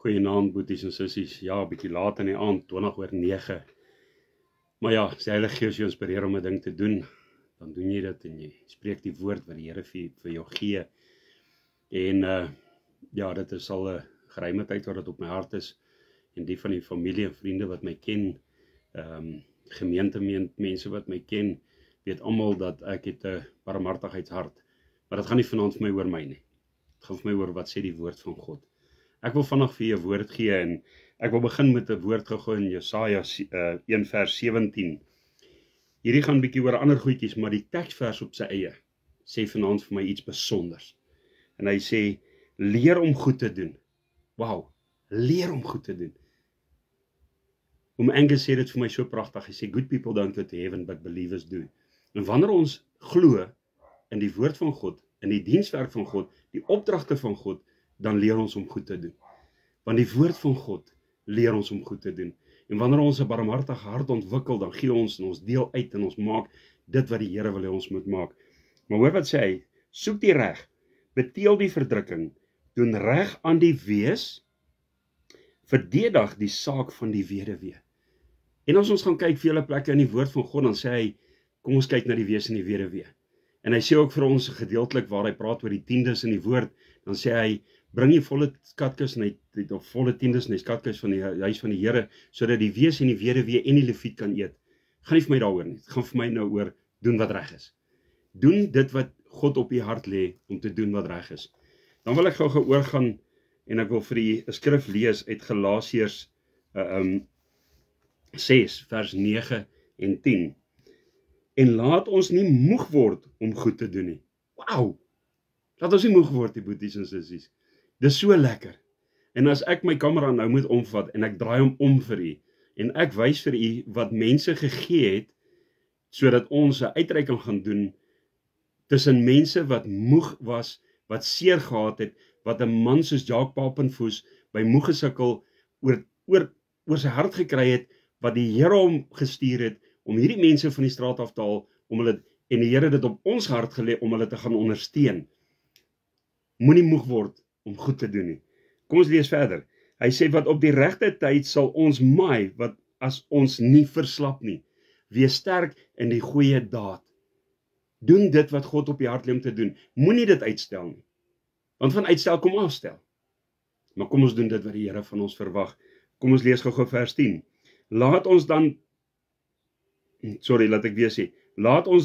Goeienaand boeties en sissies, ja, 'n bietjie laat in die aand, 20:09. Maar ja, as die Heilige Gees jou inspireer om 'n ding te doen, dan doen jy dit en jy spreek die woord wat die Here vir jou gee. En ja, dit is al 'n geruime tyd wat dit op my hart is, en die van die familie en vriende wat my ken, mense wat my ken, weet almal dat ek het 'n barmhartigheidshart. Maar dit gaan nie vanaand vir my oor my nie. Dit gaan vir my oor wat sê die woord van God. Ek wil vandag vir jou woord gee en ek wil begin met 'n woord gegooi in Jesaja 1 vers 17. Hierdie gaan 'n bietjie oor ander goedjies, maar die teksvers op sy eie sê vanaand vir my iets besonders. En hy sê, leer om goed te doen. Wow, leer om goed te doen. Angus sê dit vir my so pragtig, hy sê, good people don't go to heaven, but believers do. En wanneer ons glo in die woord van God, in die dienswerk van God, die opdragte van God, dan leer ons om goed te doen. Want die woord van God leer ons om goed te doen. En wanneer ons 'n barmhartige hart ontwikkel, dan gee ons en ons deel uit en ons maak dit wat die Here wil hê ons moet maak. Maar hoor wat sê hy, soek die reg, beteel die verdrukking, doen reg aan die wees, verdedig die saak van die weduwee. En as ons gaan kyk vele plekke in die woord van God, dan sê hy, kom ons kyk na die wees en die weduwee. En hy sê ook vir ons gedeeltelik waar hy praat oor die tiendes in die woord, dan sê hy, bring die volle skatkis of volle tiendes in die skatkis van die huis van die Here, sodat die wees en die weduwee en die leviet kan eet. Gaan nie vir my daaroor nie. Dit gaan vir my nou oor doen wat reg is. Doen dit wat God op die hart lê om te doen wat reg is. Dan wil ek gou oorgaan en ek wil vir u 'n skrif lees uit Galasiërs 6 vers 9 en 10. En laat ons nie moeg word om goed te doen nie. Wow! Laat ons nie moeg word, die boeties en sissies. Dis so lekker. En as ek my kamera nou moet omvat en ek draai hom om vir u en ek wys vir u wat mense gegee het sodat ons 'n uitreiking gaan doen tussen mense wat moeg was, wat seer gehad het, wat 'n man soos Jacques Papenfoos by moeg gesukkel oor sy hart gekry het, wat die Here hom gestuur het om hierdie mense van die straat af te haal, en die Here dit op ons hart gelê om hulle te gaan ondersteun. Moenie moeg word om goed te doen nie. Kom ons lees verder. Hy sê, wat op die regte tyd sal ons maai, wat as ons nie verslap nie. Wees sterk in die goeie daad. Doen dit wat God op die hart lê om te doen. Moenie dit uitstel nie. Want van uitstel kom afstel. Maar kom ons doen dit wat die Here van ons verwag. Kom ons lees gou vers 10. Laat ons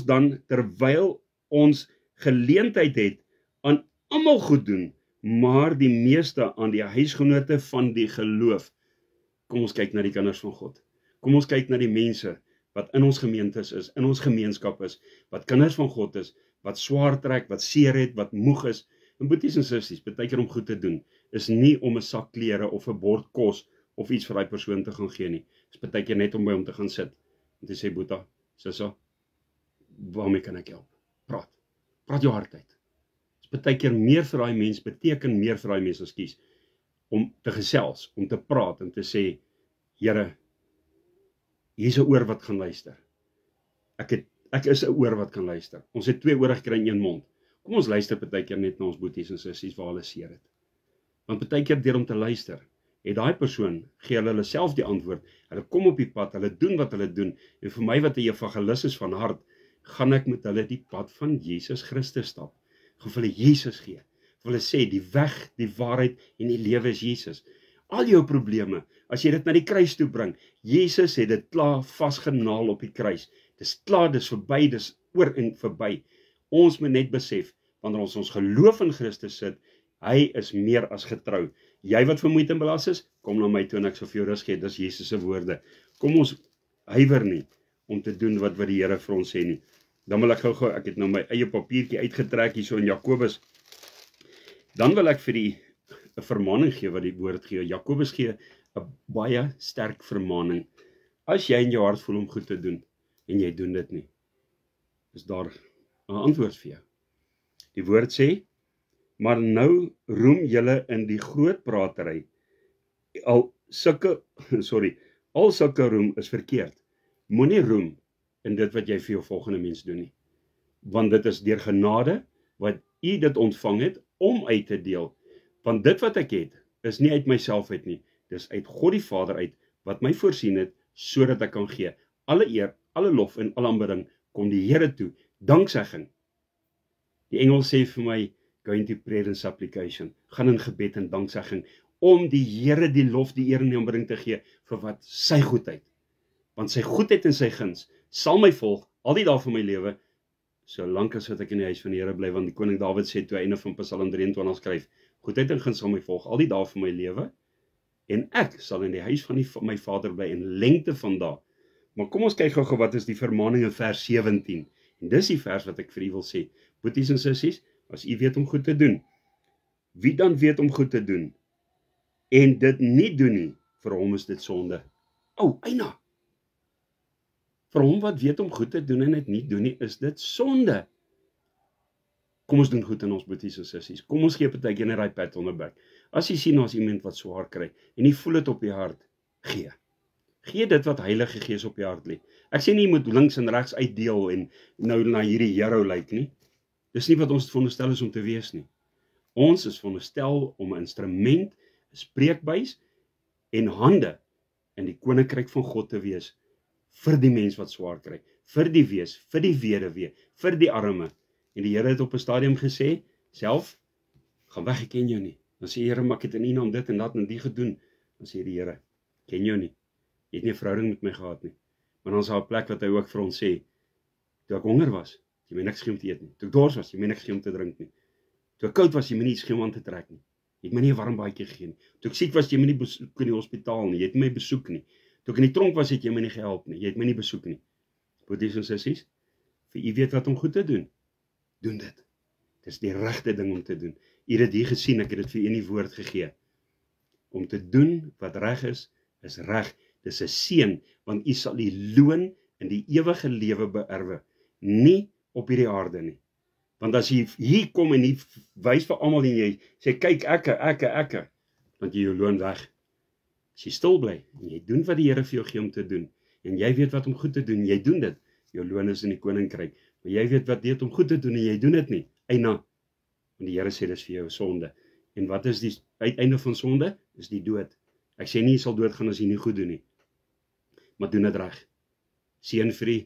dan, terwyl ons geleentheid het, aan almal goed doen, maar die meeste aan die huisgenote van die geloof. Kom ons kyk na die kinders van God. Kom ons kyk na die mense wat in ons gemeentes is, in ons gemeenskap is, wat kinders van God is, wat swaar trek, wat seer het, wat moeg is. En boeties en sissies, baie keer om goed te doen, is nie om 'n sak klere of 'n bord kos of iets vir daai persoon te gaan gee nie. Dis baie keer net om by hom te gaan sit en te sê, Boeta, sissa, waarmee kan ek help? Praat jou hart uit. Dis baie keer meer vir daai mens, beteken meer vir daai mens, ekskuus, om te gesels, om te praat en te sê, Here, hier's 'n oor wat gaan luister. Ek is 'n oor wat kan luister. Ons het 2 ore gekry in 1 mond. Kom ons luister baie keer net na ons boeties en sissies waar hulle seer het. Want baie keer deur om te luister, het daai persoon, gee hulle self die antwoord, hulle kom op die pad, hulle doen wat hulle doen, en vir my wat 'n evangelis is van hart, gaan ek met hulle die pad van Jesus Christus stap, gaan vir hulle Jesus gee, vir hulle sê, die weg, die waarheid en die lewe is Jesus. Al jou probleme, as jy dit na die kruis toe bring, Jesus het dit klaar vasgenaal op die kruis, dis klaar, dis verby, dis oor en verby. Ons moet net besef, wanneer ons geloof in Christus sit, hy is meer as getrou. Jy wat vermoeid en belas is, kom na my toe en ek sal vir jou rus gee, dis Jesus se woorde. Kom ons huiwer nie om te doen wat die Here vir ons sê nie. Dan wil ek gou, ek het nou my eie papiertjie uitgetrek hier so in Jakobus. Dan wil ek vir die 'n vermaning gee wat die woord gee. Jakobus gee 'n baie sterk vermaning. As jy in jou hart voel om goed te doen en jy doen dit nie, is daar 'n antwoord vir jou. Die woord sê, maar nou roem julle in die groot pratery. Al sulke roem is verkeerd. Moenie roem in dit wat jy vir jou volgende mens doen nie. Want dit is deur genade wat u dit ontvang het om uit te deel. Want dit wat ek het, is nie uit myself uit nie, dis uit God die Vader uit, wat my voorsien het, sodat ek kan gee. Alle eer, alle lof en alle aanbidding kom die Here toe, danksegging. Die engel sê vir my, go into prayer and supplication, gaan in gebed en danksegging, om die Here die lof, die eer en die aanbidding te gee, vir wat sy goedheid. Want sy goedheid en sy guns sal my volg, al die dae van my lewe, solank as wat ek in die huis van die Here bly, want die koning Dawid sê toe einde van Psalm 23 skryf, goedheid en guns sal my volg, al die dae van my lewe, en ek sal in die huis van my Vader bly, in lengte van dae. Maar kom ons kyk gou wat is die vermaning in vers 17, en dis die vers wat ek vir u wil sê, boeties en sissies, as u weet om goed te doen, wie dan weet om goed te doen, en dit nie doen nie, vir hom is dit sonde. Eina, vir hom wat weet om goed te doen en dit nie doen nie, is dit sonde. Kom ons doen goed in ons boeties en sissies, kom ons gee partykeer net daai pat on the back. As jy sien as iemand wat swaar kry, en jy voel dit op die hart, gee. Gee dit wat Heilige Gees op die hart lê. Ek sê nie jy moet links en regs uitdeel en nou na hierdie hero lyk nie. Dis nie wat ons veronderstel is om te wees nie. Ons is veronderstel om 'n instrument, 'n spreekbuis en hande in die koninkryk van God te wees vir die mens wat swaar kry, vir die wees, vir die weduwee, vir die arme. En die Here het op 'n stadium gesê, self, gaan weg, ek ken jou nie. Dan sê Here, maar ek het in U naam dit en dat en die gedoen. Dan sê die Here, ken jou nie. Jy het nie 'n verhouding met my gehad nie. Maar dan is daar 'n plek wat hy ook vir ons sê, toe ek honger was, jy my niks gee om te eet nie. Toe ek dors was, jy my niks gee om te drink nie. Toe ek koud was, jy my nie iets gee om aan te trek nie. Jy het my nie 'n warm baadjie gegee nie. Toe ek siek was, jy my nie besoek in die hospitaal nie. Jy het my besoek nie. Toe ek in die tronk was, het jy my nie gehelp nie. Jy het my nie besoek nie. Boeties en sissies, vir u weet wat om goed te doen. Doen dit. Dis die regte ding om te doen. U het dit hier gesien, ek het dit vir u in die woord gegee. Om te doen wat reg is reg. Dis 'n seën, want u sal die loon in die ewige lewe beerwe, nie op hierdie aarde nie. Want as jy hier kom en jy wys vir almal en jy sê, kyk ek, dan jy jou loon weg. As jy stil bly, en jy doen wat die Here vir jou gee om te doen, en jy weet wat om goed te doen, jy doen dit, jou loon is in die koninkryk, maar jy weet wat dit om goed te doen, en jy doen dit nie, eina, want die Here sê, dis vir jou sonde, en wat is die uiteinde van sonde? Is die dood. Ek sê nie, jy sal doodgaan as jy nie goed doen nie, maar doen dit reg. Seën vir u,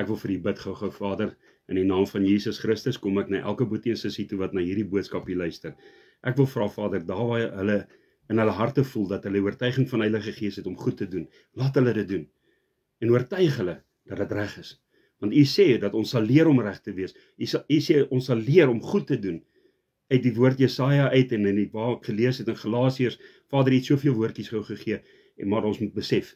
ek wil vir u bid gou, Vader, in die naam van Jesus Christus, kom ek na elke boetie en sussie toe wat na hierdie boodskap hier luister. Ek wil vra, Vader, daar waar hulle in hulle harte voel, dat hulle oortuiging van Heilige Gees het om goed te doen, laat hulle dit doen, en oortuig hulle, dat dit reg is, want u sê, dat ons sal leer om reg te wees, u sê, ons sal leer om goed te doen, uit die woord Jesaja uit, en in die waar ek gelees het in Galasiërs, Vader het soveel woordjies gou gegee, en maar ons moet besef,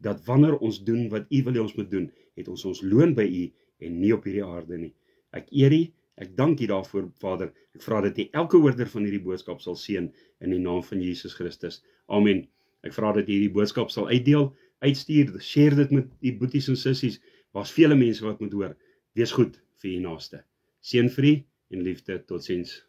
dat wanneer ons doen wat u wil hê ons moet doen, het ons loon by u, en nie op hierdie aarde nie. Ek eer u, ek dank u daarvoor, Vader, ek vra dat u elke hoorder van hierdie boodskap sal seën, in die naam van Jesus Christus. Amen. Ek vra dat u hierdie boodskap sal uitdeel, uitstuur, share dit met die boeties en sissies, waar's vele mense wat moet hoor. Wees goed vir u naaste. Seën vir u en liefde, totsiens.